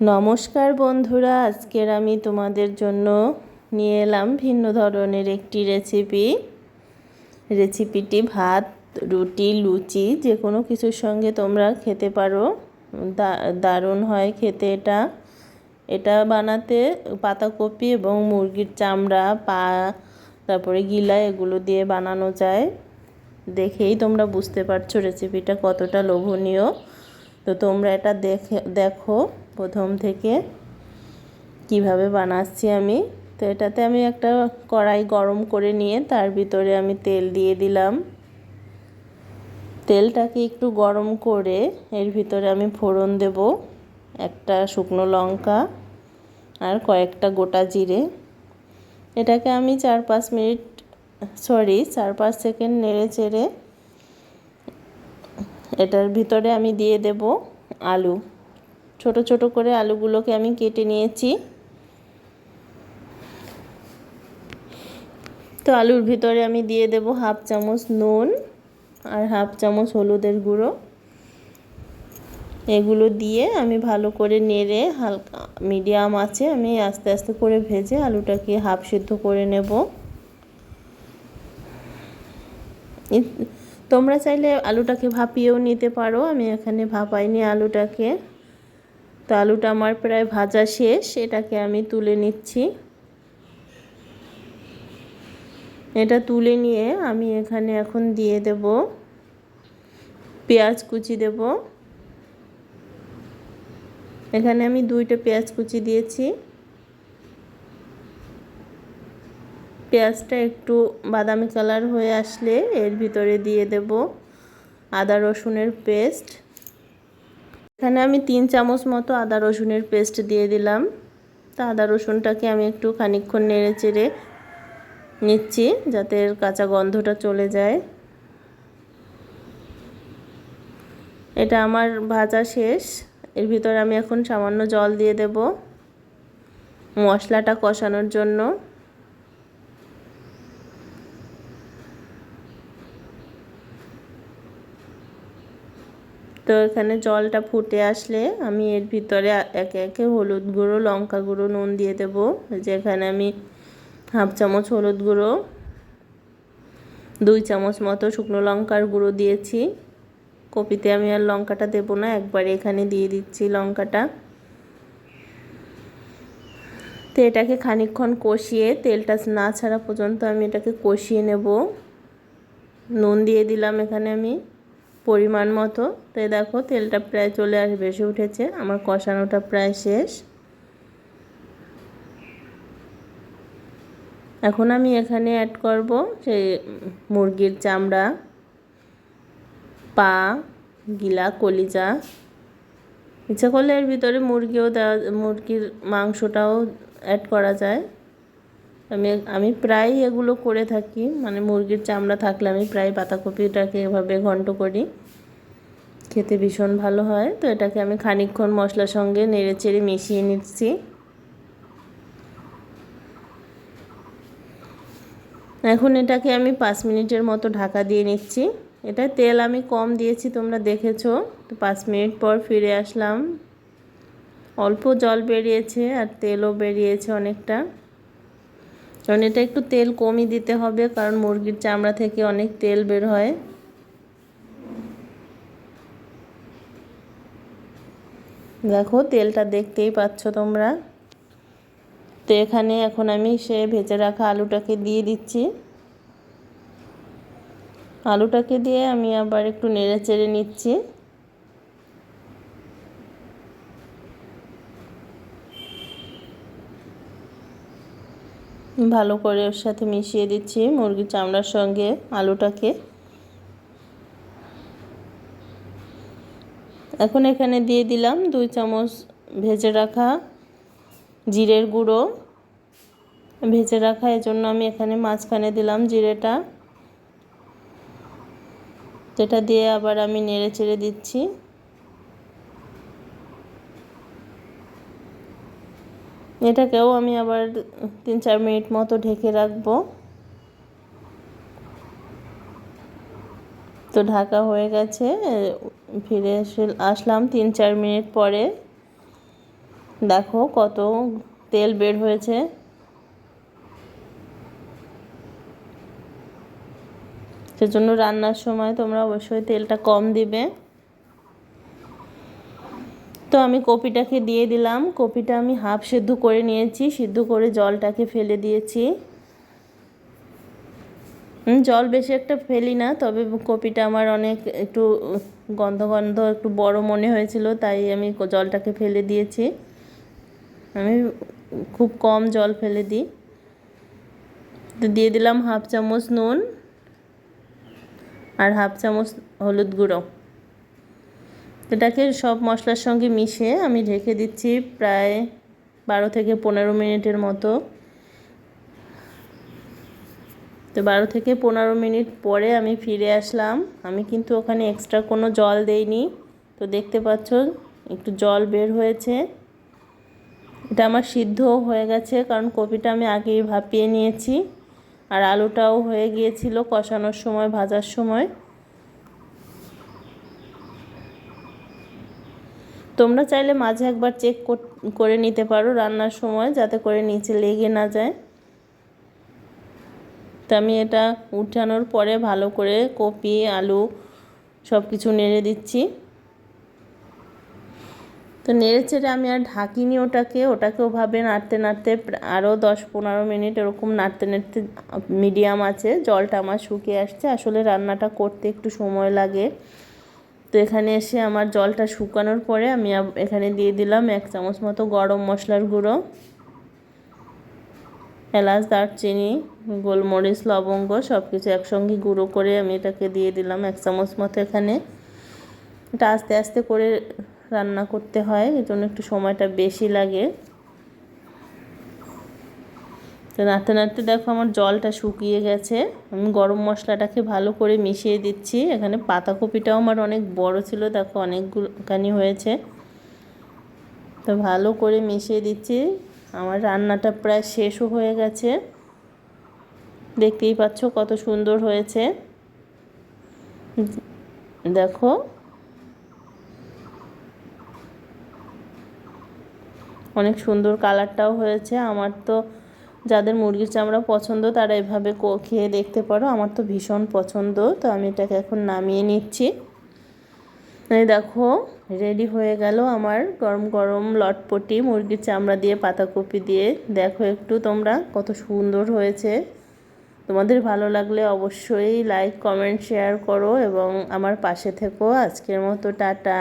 নমস্কার বন্ধুরা, আজকের আমি তোমাদের জন্য নিয়ে এলাম ভিন্ন ধরনের একটি রেসিপিটি ভাত, রুটি, লুচি যে কোনো কিছুর সঙ্গে তোমরা খেতে পারো। দারুণ হয় খেতে এটা বানাতে পাতাকপি এবং মুরগির চামড়া, পা, তারপরে গিলা এগুলো দিয়ে বানানো যায়। দেখেই তোমরা বুঝতে পারছো রেসিপিটা কতটা লোভনীয়। তো তোমরা এটা দেখো প্রথম থেকে কিভাবে বানাচ্ছি আমি। তো এটাতে আমি একটা কড়াই গরম করে নিয়ে তার ভিতরে আমি তেল দিয়ে দিলাম। তেলটাকে একটু গরম করে এর ভিতরে আমি ফোড়ন দেব, একটা শুকনো লঙ্কা আর কয়েকটা গোটা জিরে। এটাকে আমি 4-5 সেকেন্ড নেড়ে চেড়ে এটার ভিতরে আমি দিয়ে দেব আলু। ছোট ছোট করে আলুগুলোকে আমি কেটে নিয়েছি। তো আলুর ভিতরে আমি দিয়ে দেব 1/2 চামচ নুন আর 1/2 চামচ হলুদের গুঁড়ো। এগুলো দিয়ে আমি ভালো করে নেড়ে হালকা মিডিয়াম আঁচে আমি আস্তে আস্তে করে ভেজে আলুটাকে হাফ সিদ্ধ করে নেব। তোমরা চাইলে আলুটাকে ভাপিয়েও নিতে পারো, আমি এখানে ভাপাইনি আলুটাকে। তো আলুটা আমার প্রায় ভাজা শেষ, এটাকে আমি তুলে নিচ্ছি। এটা তুলে নিয়ে আমি এখানে এখন দিয়ে দেব পেঁয়াজ কুচি দেব। এখানে আমি 2টা পেঁয়াজ কুচি দিয়েছি। পেঁয়াজটা একটু বাদামি কালার হয়ে আসলে এর ভিতরে দিয়ে দেব আদা রসুনের পেস্ট। এখানে আমি 3 চামচ মতো আদা রসুনের পেস্ট দিয়ে দিলাম। তা আদা রসুনটাকে আমি একটু খানিকক্ষণ নেড়ে চেড়ে নিচ্ছি যাতে এর কাঁচা গন্ধটা চলে যায়। এটা আমার ভাজা শেষ। এর ভিতরে আমি এখন সামান্য জল দিয়ে দেব মশলাটা কষানোর জন্য। তো এখানে জলটা ফুটে আসলে আমি এর ভিতরে একে একে হলুদ গুঁড়ো, লঙ্কা গুঁড়ো, নুন দিয়ে দেব। যেখানে আমি 1/2 চামচ হলুদ গুঁড়ো, 2 চামচ মতো শুকনো লঙ্কার গুঁড়ো দিয়েছি। কপিতে আমি আর লঙ্কাটা দেব না, একবারে এখানে দিয়ে দিচ্ছি লঙ্কাটা। তো এটাকে খানিকক্ষণ কষিয়ে তেলটা না ছাড়া পর্যন্ত আমি এটাকে কষিয়ে নেব। নুন দিয়ে দিলাম এখানে আমি পরিমাণ মতো। তো দেখো তেলটা প্রায় ভেসে উঠেছে, আমার কষানোটা প্রায় শেষ। এখন আমি এখানে অ্যাড করব সেই মুরগির চামড়া, পা, গিলা, কলিজা। ইচ্ছা করলে এর ভিতরে মুরগির মাংসটাও অ্যাড করা যায়। আমি প্রায় এগুলো করে থাকি, মানে মুরগির চামড়া থাকলে আমি প্রায় পাতাকপিটাকে এভাবে ঘন্ট করি, খেতে ভীষণ ভালো হয়। তো এটাকে আমি খানিকক্ষণ মশলার সঙ্গে নেড়ে চেড়ে মিশিয়ে নিচ্ছি। এখন এটাকে আমি 5 মিনিটের মতো ঢাকা দিয়ে নিচ্ছি। এটা তেল আমি কম দিয়েছি, তোমরা দেখেছো। তো 5 মিনিট পর ফিরে আসলাম। অল্প জল বেরিয়েছে আর তেলও বেরিয়েছে অনেকটা। কারণ এটা একটু তেল কমই দিতে হবে, কারণ মুরগির চামড়া থেকে অনেক তেল বের হয়। দেখো তেলটা দেখতেই পাচ্ছ তোমরা। তো এখানে এখন আমি ভেজে রাখা আলুটাকে দিয়ে দিচ্ছি। আলুটাকে দিয়ে আমি আবার একটু নেড়ে চেড়ে নিচ্ছি। ভালো করে ওর সাথে মিশিয়ে দিচ্ছি মুরগির চামড়ার সঙ্গে আলুটাকে। এখন এখানে দিয়ে দিলাম 2 চামচ ভেজে রাখা জিরের গুঁড়ো। ভেজে রাখা এজন্য আমি এখানে মাঝখানে দিলাম জিরেটা। যেটা দিয়ে আবার আমি নেড়ে চেড়ে দিচ্ছি। এটাকেও আমি আবার 3-4 মিনিট মতো ঢেকে রাখবো। তো ঢাকা হয়ে গেছে, ফিরে আসলাম 3-4 মিনিট পরে। দেখো কত তেল বের হয়েছে। সেজন্য রান্নার সময় তোমরা অবশ্যই তেলটা কম দিবে। তো আমি কপিটাকে দিয়ে দিলাম। কপিটা আমি হাফ সিদ্ধ করে নিয়েছি, সিদ্ধ করে জলটাকে ফেলে দিয়েছি। জল বেশি একটা ফেলি না, তবে কপিটা আমার অনেক একটু গন্ধ গন্ধ একটু বড় মনে হয়েছিল, তাই আমি জলটাকে ফেলে দিয়েছি। আমি খুব কম জল ফেলে দিই। তো দিয়ে দিলাম হাফ চামচ নুন আর হাফ চামচ হলুদ গুঁড়ো। এটাকে সব মশলার সঙ্গে মিশিয়ে আমি ঢেকে দিচ্ছি প্রায় 12 থেকে 15 মিনিটের মতো। তো 12 থেকে 15 মিনিট পরে আমি ফিরে আসলাম। আমি কিন্তু ওখানে এক্সট্রা কোনো জল দেইনি। তো দেখতে পাচ্ছ একটু জল বের হয়েছে। এটা আমার সিদ্ধ হয়ে গেছে, কারণ কপিটা আমি আগেই ভাপিয়ে নিয়েছি আর আলুটাও হয়ে গিয়েছিল কষানোর সময়, ভাজার সময়। তোমরা চাইলে মাঝে একবার চেক করে নিতে পারো রান্নার সময়, যাতে করে নিচে লেগে না যায়। তো আমি এটা উঠানোর পরে ভালো করে কপি আলু সব কিছু নেড়ে দিচ্ছি। তো নেড়ে চেড়ে আমি আর ঢাকিনি ওটাকে ওভাবে নাড়তে নাড়তে আরও 10-15 মিনিট এরকম নাড়তে নাড়তে মিডিয়াম আছে জলটা আমার শুকিয়ে আসছে। আসলে রান্নাটা করতে একটু সময় লাগে। তো এখানে এসে আমার জলটা শুকানোর পরে আমি এখানে দিয়ে দিলাম 1 চামচ মতো গরম মশলার গুঁড়ো, এলাচ, দারচিনি, গোলমরিচ, লবঙ্গ সব কিছু একসঙ্গে গুঁড়ো করে আমি এটাকে দিয়ে দিলাম 1 চামচ মতো। এখানে এটা আস্তে আস্তে করে রান্না করতে হয়, এই জন্য একটু সময়টা বেশি লাগে। তো নাড়তে নাড়তে দেখো আমার জলটা শুকিয়ে গেছে। আমি গরম মশলাটাকে ভালো করে মিশিয়ে দিচ্ছি। এখানে পাতাকপিটাও আমার অনেক বড় ছিল, দেখো অনেকখানি হয়েছে। তো ভালো করে মিশিয়ে দিচ্ছি। আমার রান্নাটা প্রায় শেষও হয়ে গেছে। দেখতেই পাচ্ছ কত সুন্দর হয়েছে। দেখো অনেক সুন্দর কালারটাও হয়েছে। আমার তো যাদের মুরগির চামড়া পছন্দ তারা এভাবে খেয়ে দেখতে পারো, আমার তো ভীষণ পছন্দ। তো আমি এটাকে এখন নামিয়ে নিচ্ছি। এই দেখো রেডি হয়ে গেল আমার গরম গরম লটপটি মুরগির চামড়া দিয়ে পাতাকপি দিয়ে। দেখো একটু তোমরা কত সুন্দর হয়েছে। তোমাদের ভালো লাগলে অবশ্যই লাইক কমেন্ট শেয়ার করো এবং আমার পাশে থেকো। আজকের মতো টাটা।